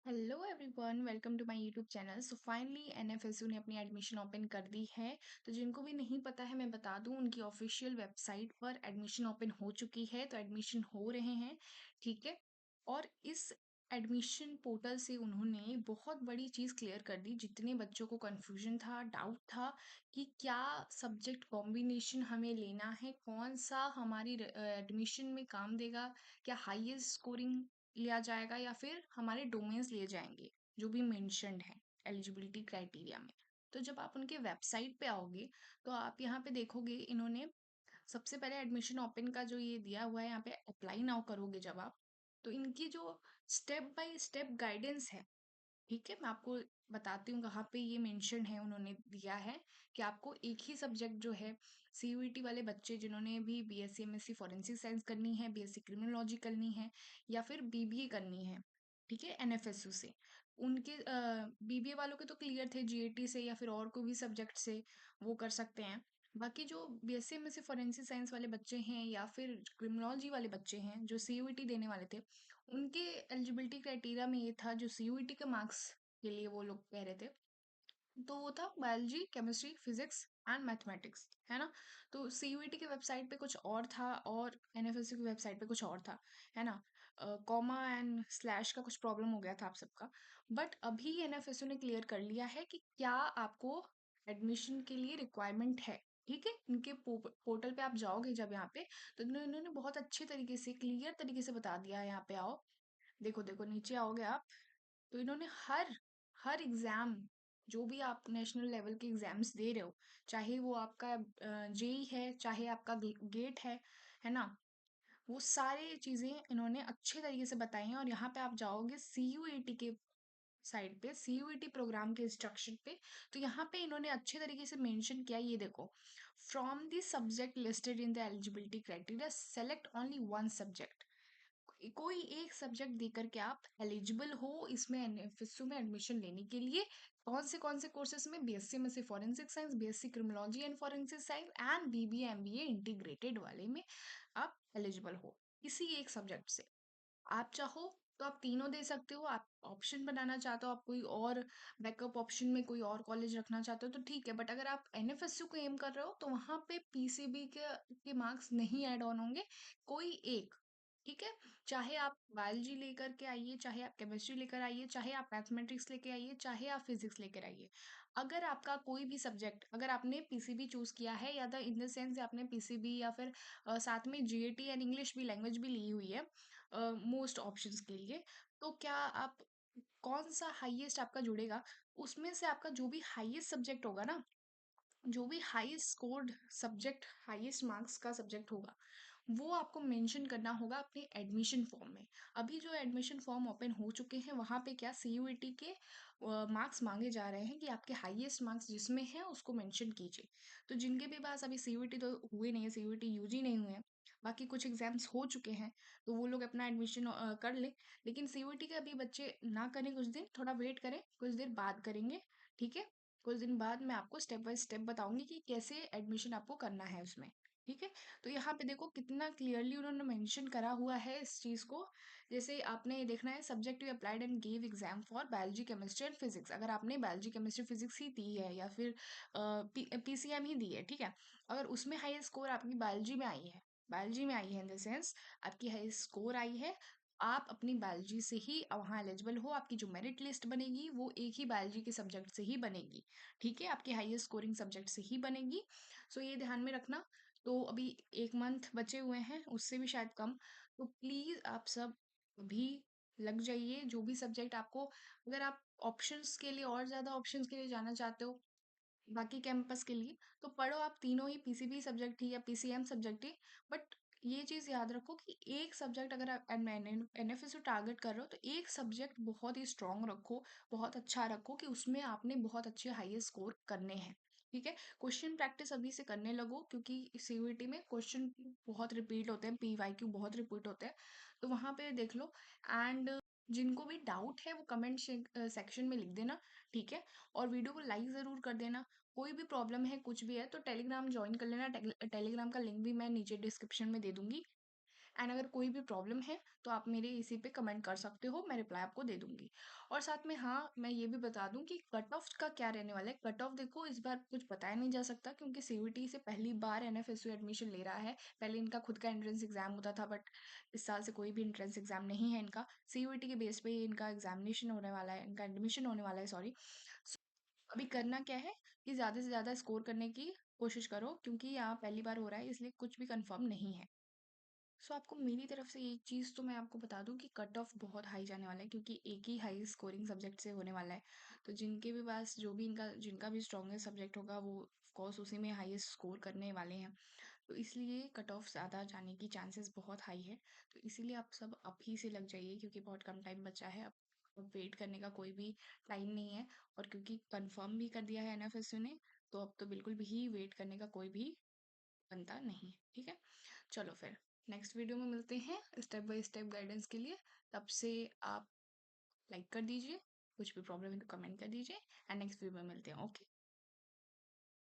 Hello everyone, welcome to my YouTube channel. So finally NFSU ने अपनी admission open कर दी है। तो जिनको भी नहीं पता है मैं बता दूं, उनकी ऑफिशियल वेबसाइट पर एडमिशन ओपन हो चुकी है। तो एडमिशन हो रहे हैं, ठीक है। और इस एडमिशन पोर्टल से उन्होंने बहुत बड़ी चीज़ क्लियर कर दी। जितने बच्चों को कन्फ्यूजन था, डाउट था कि क्या सब्जेक्ट कॉम्बिनेशन हमें लेना है, कौन सा हमारी एडमिशन में काम देगा, क्या हाईएस्ट स्कोरिंग लिया जाएगा या फिर हमारे डोमेन्स लिए जाएंगे जो भी मेंशन्ड है एलिजिबिलिटी क्राइटेरिया में। तो जब आप उनके वेबसाइट पे आओगे तो आप यहाँ पे देखोगे, इन्होंने सबसे पहले एडमिशन ओपन का जो ये दिया हुआ है, यहाँ पे अप्लाई नाउ करोगे जब आप, तो इनकी जो स्टेप बाय स्टेप गाइडेंस है, ठीक है, मैं आपको बताती हूँ कहाँ पे ये मेंशन है। उन्होंने दिया है कि आपको एक ही सब्जेक्ट जो है, सीयूईटी वाले बच्चे जिन्होंने भी बीएससी एमएससी फॉरेंसिक साइंस करनी है, बीएससी क्रिमिनोलॉजी करनी है या फिर बीबीए करनी है, ठीक है, एनएफएसयू से, उनके बीबीए वालों के तो क्लियर थे, जीएटी से या फिर और कोई भी सब्जेक्ट से वो कर सकते हैं। बाकी जो बीएससी एमएससी फॉरेंसिक साइंस वाले बच्चे हैं या फिर क्रिमिनोलॉजी वाले बच्चे हैं जो सीयूईटी देने वाले थे, उनके एलिजिबिलिटी क्राइटेरिया में ये था, जो सीयूईटी के मार्क्स के लिए वो लोग कह रहे थे, तो वो था biology, chemistry, physics and mathematics, है ना। तो सीयूईटी की वेबसाइट पे कुछ और था और एनएफएसयू की वेबसाइट पे कुछ और था, है ना। कॉमा एंड स्लैश का कुछ प्रॉब्लम हो गया था आप सबका। बट अभी एनएफएसयू ने क्लियर कर लिया है कि क्या आपको एडमिशन के लिए रिक्वायरमेंट है, ठीक है। इनके पोर्टल पे आप जाओगे जब यहाँ पे, तो इन्होंने बहुत अच्छे तरीके से, क्लियर तरीके से बता दिया है। यहाँ पे आओ, देखो देखो, नीचे आओगे आप, तो इन्होंने हर हर एग्जाम, जो भी आप नेशनल लेवल के एग्जाम्स दे रहे हो, चाहे वो आपका जेई है, चाहे आपका गेट है ना, वो सारी चीजें इन्होंने अच्छे तरीके से बताई हैं। और यहाँ पे आप जाओगे सीयूईटी के साइड पे, सीयूईटी प्रोग्राम के इंस्ट्रक्शन पे, तो यहाँ पे इन्होंने अच्छे तरीके से मेंशन किया, ये देखो, from the subject listed in the eligibility criteria select only one subject. कोई एक सब्जेक्ट देकर के आप एलिजिबल हो इसमें एनएफएसयू में एडमिशन लेने के लिए। कौन से कोर्सेज में? बीएससी में से forensic science, BSc criminology and forensic science and BBA MBA integrated वाले में आप एलिजिबल हो किसी एक सब्जेक्ट से। आप चाहो तो आप तीनों दे सकते हो, आप ऑप्शन बनाना चाहते हो, आप कोई और बैकअप ऑप्शन में कोई और कॉलेज रखना चाहते हो तो ठीक है। बट अगर आप एनएफएसयू को एम कर रहे हो तो वहां पे पीसीबी के मार्क्स नहीं ऐड ऑन होंगे, कोई एक, ठीक है। चाहे आप बायोलॉजी लेकर के आइए, चाहे आप केमिस्ट्री लेकर आइए, चाहे आप मैथमेटिक्स लेके आइए, चाहे आप फिजिक्स लेकर आइए। अगर आपका कोई भी सब्जेक्ट, अगर आपने पीसीबी चूज किया है, या द इन द सेंस आपने पीसीबी या फिर साथ में जीएटी एंड इंग्लिश भी लैंग्वेज भी ली हुई है मोस्ट ऑप्शंस के लिए, तो क्या आप, कौन सा हाईएस्ट आपका जुड़ेगा, उसमें से आपका जो भी हाईएस्ट सब्जेक्ट होगा ना, जो भी highest scored subject, highest marks का सब्जेक्ट होगा, वो आपको मेंशन करना होगा अपने एडमिशन फॉर्म में। अभी जो एडमिशन फॉर्म ओपन हो चुके हैं वहाँ पे क्या सीयूईटी के मार्क्स मांगे जा रहे हैं कि आपके हाईएस्ट मार्क्स जिसमें है उसको मेंशन कीजिए। तो जिनके भी पास अभी सीयूईटी तो हुए नहीं है, सीयूईटी यूजी नहीं हुए हैं, बाकी कुछ एग्जाम्स हो चुके हैं, तो वो लोग अपना एडमिशन कर ले। लेकिन सीयूईटी के अभी बच्चे ना करें, कुछ दिन थोड़ा वेट करें, कुछ देर बाद करेंगे, ठीक है। कुछ दिन बाद मैं आपको स्टेप बाय स्टेप बताऊंगी कि कैसे एडमिशन आपको करना है उसमें, ठीक है। तो यहाँ पे देखो कितना क्लियरली उन्होंने मेंशन करा हुआ है इस चीज को। जैसे आपने ये देखना है, subject you applied and give exam for biology, chemistry and physics. अगर आपने बायोलॉजी, केमिस्ट्री, फिजिक्स ही दी है या फिर पीसीएम ही दी है, ठीक है, अगर उसमें हाई स्कोर आपकी बायोलॉजी में आई है, बायोलॉजी में आई है इन द सेंस आपकी हाई स्कोर आई है, आप अपनी बायोलॉजी से ही वहाँ एलिजिबल हो। आपकी जो मेरिट लिस्ट बनेगी वो एक ही बायोलॉजी के सब्जेक्ट से ही बनेगी, ठीक है, आपके हाईएस्ट स्कोरिंग सब्जेक्ट से ही बनेगी। सो ये ध्यान में रखना। तो अभी 1 मंथ बचे हुए हैं, उससे भी शायद कम। तो प्लीज़ आप सब भी लग जाइए, जो भी सब्जेक्ट आपको, अगर आप ऑप्शंस के लिए और ज़्यादा ऑप्शंस के लिए जाना चाहते हो बाकी कैंपस के लिए, तो पढ़ो आप तीनों ही, पीसीबी सब्जेक्ट ही या पीसीएम सब्जेक्ट ही। बट ये चीज़ याद रखो कि एक सब्जेक्ट अगर आप एनएफएसयू टारगेट कर रहे हो तो एक सब्जेक्ट बहुत ही स्ट्रांग रखो, बहुत अच्छा रखो कि उसमें आपने बहुत अच्छे हाईएस्ट स्कोर करने हैं, ठीक है। क्वेश्चन प्रैक्टिस अभी से करने लगो, क्योंकि सीयूईटी में क्वेश्चन बहुत रिपीट होते हैं, पीवाईक्यू बहुत रिपीट होते हैं, तो वहाँ पे देख लो। एंड जिनको भी डाउट है वो कमेंट सेक्शन में लिख देना, ठीक है। और वीडियो को लाइक ज़रूर कर देना। कोई भी प्रॉब्लम है, कुछ भी है, तो टेलीग्राम ज्वाइन कर लेना। टेलीग्राम का लिंक भी मैं नीचे डिस्क्रिप्शन में दे दूंगी, एंड अगर कोई भी प्रॉब्लम है तो आप मेरे इसी पे कमेंट कर सकते हो, मैं रिप्लाई आपको दे दूँगी। और साथ में हाँ, मैं ये भी बता दूँ कि कट ऑफ का क्या रहने वाला है। कट ऑफ देखो इस बार कुछ बताया नहीं जा सकता क्योंकि सीयूईटी से पहली बार एनएफएसयू एडमिशन ले रहा है। पहले इनका खुद का एंट्रेंस एग्ज़ाम होता था बट इस साल से कोई भी एंट्रेंस एग्ज़ाम नहीं है इनका। सीयूईटी के बेस पे ही इनका एग्ज़ामिनेशन होने वाला है, इनका एडमिशन होने वाला है सॉरी। सो अभी करना क्या है कि ज़्यादा से ज़्यादा स्कोर करने की कोशिश करो क्योंकि यहाँ पहली बार हो रहा है इसलिए कुछ भी कन्फर्म नहीं है। सो आपको मेरी तरफ से एक चीज़ तो मैं आपको बता दूँ कि कट ऑफ बहुत हाई जाने वाला है क्योंकि एक ही हाई स्कोरिंग सब्जेक्ट से होने वाला है। तो जिनके भी पास जो भी इनका जिनका भी स्ट्रॉन्गेस्ट सब्जेक्ट होगा वो ऑफ कोर्स उसी में हाईएस्ट स्कोर करने वाले हैं। तो इसलिए कट ऑफ ज़्यादा जाने की चांसेस बहुत हाई है। तो इसीलिए आप सब अभी से लग जाइए क्योंकि बहुत कम टाइम बचा है। अब वेट करने का कोई भी टाइम नहीं है और क्योंकि कन्फर्म भी कर दिया है एनएफएसयू ने, तो अब तो बिल्कुल भी वेट करने का कोई भी बनता नहीं है, ठीक है? चलो फिर नेक्स्ट वीडियो में मिलते हैं स्टेप बाय स्टेप गाइडेंस के लिए। तब से आप लाइक कर दीजिए, कुछ भी प्रॉब्लम है तो कमेंट कर दीजिए एंड नेक्स्ट वीडियो में मिलते हैं। ओके।